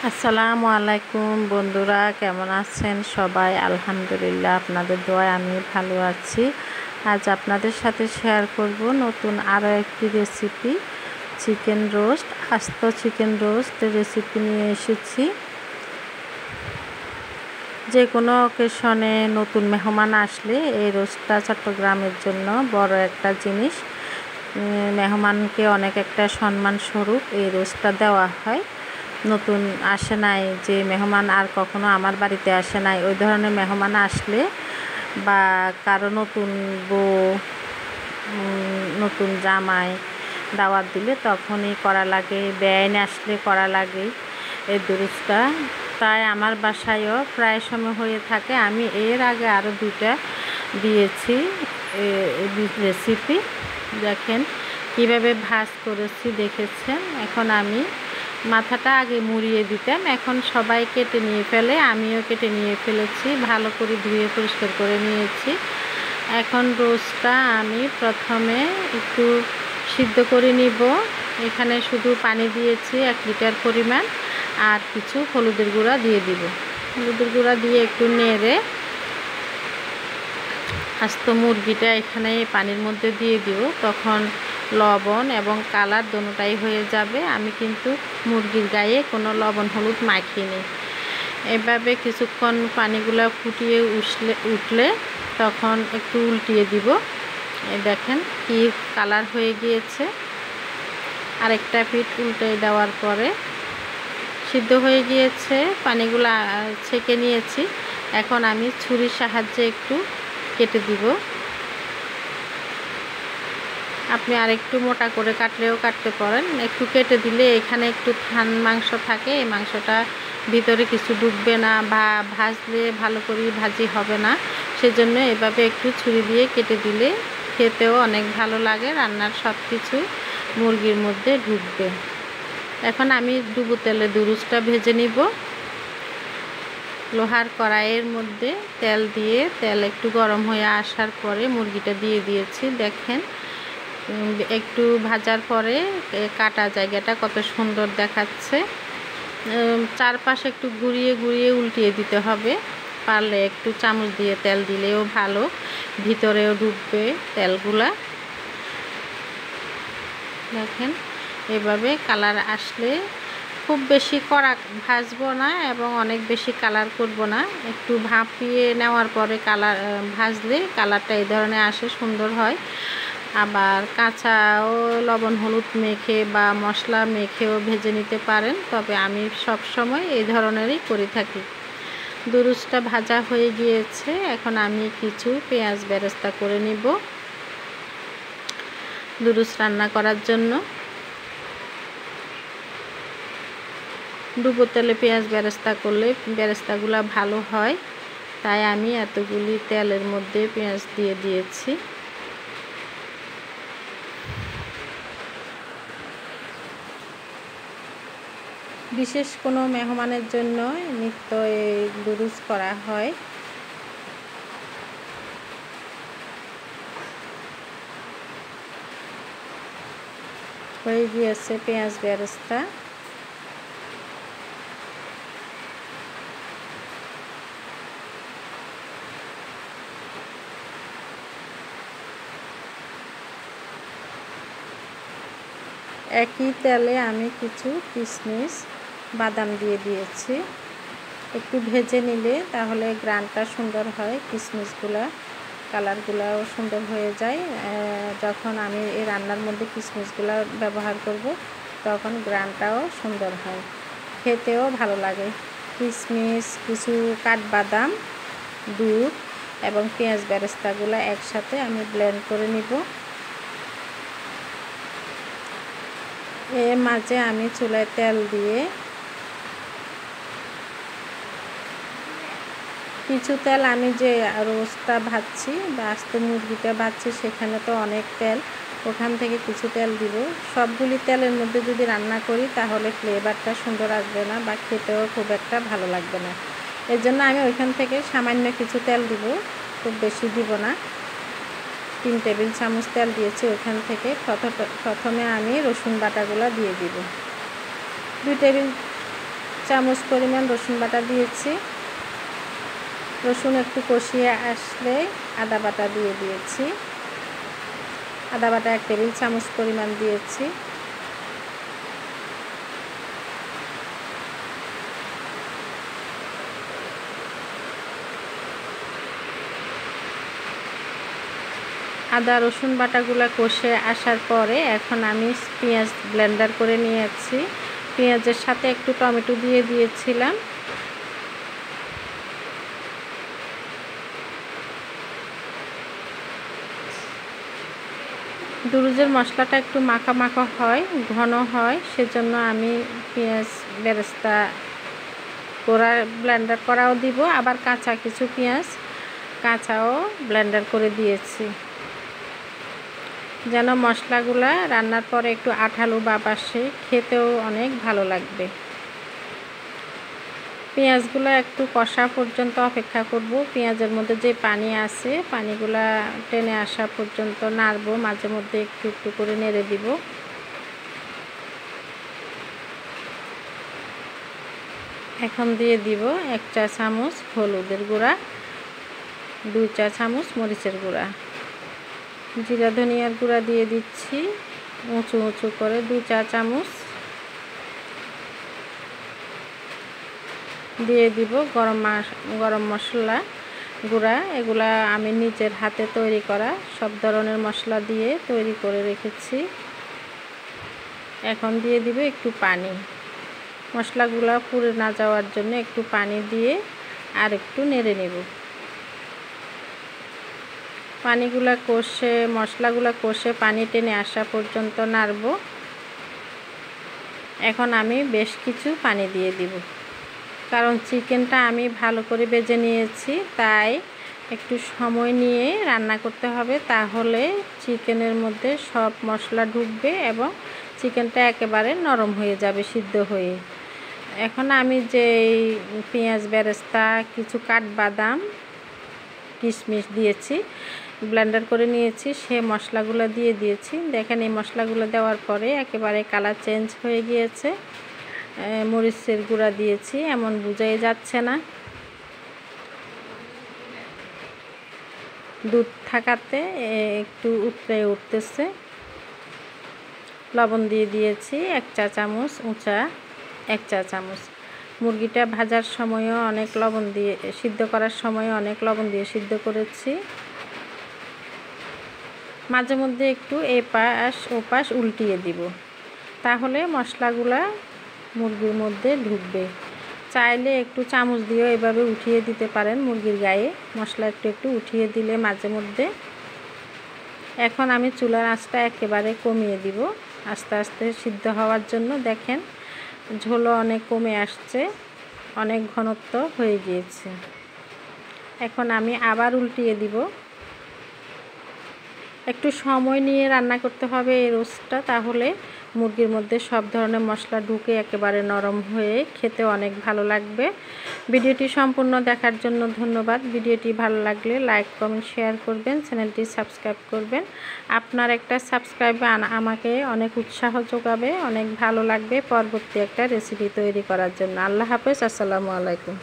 আসসালামু আলাইকুম বন্ধুরা, কেমন আছেন সবাই? আলহামদুলিল্লাহ, আপনাদের দোয়ায় আমি ভালো আছি। আজ আপনাদের সাথে শেয়ার করব নতুন আরও একটি রেসিপি, চিকেন রোস্ট। আস্ত চিকেন রোস্ট রেসিপি নিয়ে এসেছি। যে কোনো অকেশনে নতুন মেহমান আসলে এই রোস্টটা চট্টগ্রামের জন্য বড় একটা জিনিস। মেহমানকে অনেক একটা সম্মান স্বরূপ এই রোস্টটা দেওয়া হয়। নতুন আসে নাই, যে মেহমান আর কখনো আমার বাড়িতে আসে নাই, ওই ধরনের মেহমান আসলে বা কারো নতুন বউ, নতুন জামাই দাওয়াত দিলে তখনই করা লাগে, বেআইন আসলে করা লাগে এই দুরুস্তা। তাই আমার বাসায়ও প্রায় সময় হয়ে থাকে। আমি এর আগে আরও দুটা দিয়েছি রেসিপি। দেখেন কিভাবে ভাজ করেছি, দেখেছেন। এখন আমি মাথাটা আগে মুড়িয়ে দিতাম, এখন সবাই কেটে নিয়ে ফেলে, আমিও কেটে নিয়ে ফেলেছি, ভালো করে ধুয়ে পরিষ্কার করে নিয়েছি। এখন রোস্টটা আমি প্রথমে একটু সিদ্ধ করে নিব। এখানে শুধু পানি দিয়েছি 1 লিটার পরিমাণ, আর কিছু হলুদের গুঁড়া দিয়ে দিব। হলুদের গুঁড়া দিয়ে একটু নেড়ে আস্ত মুরগিটা এখানে পানির মধ্যে দিয়ে দিব। তখন লবণ এবং কালার দোনোটাই হয়ে যাবে। আমি কিন্তু মুরগির গায়ে কোনো লবণ হলুদ মাখিনি। এভাবে কিছুক্ষণ পানিগুলো ফুটিয়ে উঠলে তখন একটু উল্টিয়ে দিব। দেখেন কি কালার হয়ে গিয়েছে। আরেকটা পিঠ উল্টে দেওয়ার পরে সিদ্ধ হয়ে গিয়েছে, পানিগুলো ছেঁকে নিয়েছি। এখন আমি ছুরির সাহায্যে একটু কেটে দিব। আপনি আরেকটু মোটা করে কাটলেও কাটতে পারেন। একটু কেটে দিলে এখানে একটু থান মাংস থাকে, এই মাংসটা ভিতরে কিছু ঢুকবে না বা ভাজলে ভালো করে ভাজি হবে না। সেজন্য এভাবে একটু ছুরি দিয়ে কেটে দিলে খেতেও অনেক ভালো লাগে, রান্নার সব কিছু মুরগির মধ্যে ঢুকবে। এখন আমি ডুবো তেলে দুরুস্টা ভেজে নিব। লোহার কড়াইয়ের মধ্যে তেল দিয়ে, তেল একটু গরম হয়ে আসার পরে মুরগিটা দিয়ে দিয়েছি। দেখেন একটু ভাজার পরে কাটা জায়গাটা কত সুন্দর দেখাচ্ছে। চারপাশে একটু ঘুরিয়ে ঘুরিয়ে উল্টিয়ে দিতে হবে। পারলে একটু চামচ দিয়ে তেল দিলেও ভালো, ভিতরেও ঢুকবে তেলগুলা। দেখেন এভাবে কালার আসলে, খুব বেশি কড়া ভাজবো না এবং অনেক বেশি কালার করব না। একটু ভাপিয়ে নেওয়ার পরে কালার ভাজলে কালারটা এই ধরনের আসে, সুন্দর হয়। আবার কাঁচাও লবণ হলুদ মেখে বা মশলা মেখেও ভেজে নিতে পারেন, তবে আমি সব সময় এই ধরনেরই করে থাকি। দুরুস্টা ভাজা হয়ে গিয়েছে। এখন আমি কিছু পেঁয়াজ বেরেস্তা করে নিব দুরুস রান্না করার জন্য। ডুবো তেলে পেঁয়াজ বেরেস্তা করলে বেরেস্তাগুলো ভালো হয়, তাই আমি এতগুলি তেলের মধ্যে পেঁয়াজ দিয়ে দিয়েছি। বিশেষ কোনো মেহমানের জন্য নিত্য এই দুরুস করা হয়। হয়ে গিয়েছে পেঁয়াজ বেরেস্তা। একই তেলে আমি কিছু কিশমিশ বাদাম দিয়ে দিয়েছি। একটু ভেজে নিলে তাহলে গ্রানটা সুন্দর হয়, কিশমিশগুলা কালারগুলাও সুন্দর হয়ে যায়। যখন আমি এই রান্নার মধ্যে কিশমিশগুলো ব্যবহার করব তখন গ্রানটাও সুন্দর হয়, খেতেও ভালো লাগে। কিশমিশ, কিছু কাঠবাদাম, দুধ এবং পেঁয়াজ বেরেস্তাগুলো একসাথে আমি ব্লেন্ড করে নিব। এর মাঝে আমি চুলায় তেল দিয়ে কিছু তেল, আমি যে রোস্টটা ভাজছি বা আস্ত মুরগিটা ভাজছি সেখানে তো অনেক তেল, ওখান থেকে কিছু তেল দিব। সবগুলি তেলের মধ্যে যদি রান্না করি তাহলে ফ্লেভারটা সুন্দর আসবে না বা খেতেও খুব একটা ভালো লাগবে না। এর জন্য আমি ওইখান থেকে সামান্য কিছু তেল দিব, খুব বেশি দিব না। 3 টেবিল চামচ তেল দিয়েছি। ওইখান থেকে প্রথমে আমি রসুন বাটাগুলো দিয়ে দিব। 2 টেবিল চামচ পরিমাণ রসুন বাটা দিয়েছি। রসুন একটু কষিয়ে আসলে আদা বাটা দিয়ে দিয়েছি। আদা বাটা 1 টেবিল চামচ পরিমাণ দিয়েছি। আদা রসুন বাটাগুলো কষে আসার পরে এখন আমি পেঁয়াজ ব্লেন্ডার করে নিয়েছি। পেঁয়াজের সাথে একটু টমেটো দিয়ে দিয়েছিলাম। দুরুজের মশলাটা একটু মাখা মাখা হয়, ঘন হয়, সেজন্য আমি পেঁয়াজ বেরেস্তা ব্লেন্ডার করাও দিব, আবার কাঁচা কিছু পেঁয়াজ কাঁচাও ব্লেন্ডার করে দিয়েছি, যেন মশলাগুলা রান্নার পরে একটু আঠালো ভাব আসে, খেতেও অনেক ভালো লাগবে। পেঁয়াজগুলো একটু কষা পর্যন্ত অপেক্ষা করব। পেঁয়াজের মধ্যে যে পানি আছে পানিগুলা টেনে আসা পর্যন্ত নাড়বো, মাঝে মধ্যে একটু একটু করে নেড়ে দিব। এখন দিয়ে দিব 1 চা চামচ হলুদের গুঁড়া, 2 চা চামচ মরিচের গুঁড়া, জিরা ধনিয়ার গুঁড়া দিয়ে দিচ্ছি উঁচু উঁচু করে 2 চা চামচ। দিয়ে দিব গরম মশলা গুঁড়া, এগুলা আমি নিজের হাতে তৈরি করা, সব ধরনের মশলা দিয়ে তৈরি করে রেখেছি। এখন দিয়ে দিব একটু পানি, মশলাগুলা পুড়ে না যাওয়ার জন্য একটু পানি দিয়ে আর একটু নেড়ে নেব। পানিগুলা কষে মশলাগুলা কষে পানি টেনে আসা পর্যন্ত নাড়ব। এখন আমি বেশ কিছু পানি দিয়ে দিব, কারণ চিকেনটা আমি ভালো করে ভেজে নিয়েছি, তাই একটু সময় নিয়ে রান্না করতে হবে, তাহলে চিকেনের মধ্যে সব মশলা ঢুকবে এবং চিকেনটা একেবারে নরম হয়ে যাবে সিদ্ধ হয়ে। এখন আমি যে পেঁয়াজ বেরেস্তা, কিছু কাঠবাদাম, কিশমিশ দিয়েছি, ব্লেন্ডার করে নিয়েছি, সে মশলাগুলো দিয়ে দিয়েছি। দেখেন এই মশলাগুলো দেওয়ার পরে একেবারে কালার চেঞ্জ হয়ে গিয়েছে। মরিচের গুঁড়া দিয়েছি, এমন বোঝাই যাচ্ছে না। দুধ থাকাতে একটু উতরে উঠতেছে। লবণ দিয়ে দিয়েছি 1 চা চামচ, উঁচা 1 চা চামচ। মুরগিটা ভাজার সময়ও অনেক লবণ দিয়ে, সিদ্ধ করার সময়ও অনেক লবণ দিয়ে সিদ্ধ করেছি। মাঝে মধ্যে একটু এপাশ ওপাশ উল্টিয়ে দিব, তাহলে মশলাগুলা মুরগির মধ্যে ঢুকবে। চাইলে একটু চামচ দিয়েও এভাবে উঠিয়ে দিতে পারেন মুরগির গায়ে, মশলা একটু একটু উঠিয়ে দিলে মাঝে মধ্যে। এখন আমি চুলার আঁচটা একেবারে কমিয়ে দিব আস্তে আস্তে সিদ্ধ হওয়ার জন্য। দেখেন ঝোলও অনেক কমে আসছে, অনেক ঘনত্ব হয়ে গিয়েছে। এখন আমি আবার উল্টিয়ে দিব। একটু সময় নিয়ে রান্না করতে হবে এই রোস্টটা, তাহলে মুরগির মধ্যে সব ধরনের মশলা ঢুকে একেবারে নরম হয়ে খেতে অনেক ভালো লাগবে। ভিডিওটি সম্পূর্ণ দেখার জন্য ধন্যবাদ। ভিডিওটি ভালো লাগলে লাইক কমেন্ট শেয়ার করবেন, চ্যানেলটি সাবস্ক্রাইব করবেন। আপনার একটা সাবস্ক্রাইব আমাকে অনেক উৎসাহ যোগাবে, অনেক ভালো লাগবে পরবর্তী একটা রেসিপি তৈরি করার জন্য। আল্লাহ হাফেজ, আসসালামু আলাইকুম।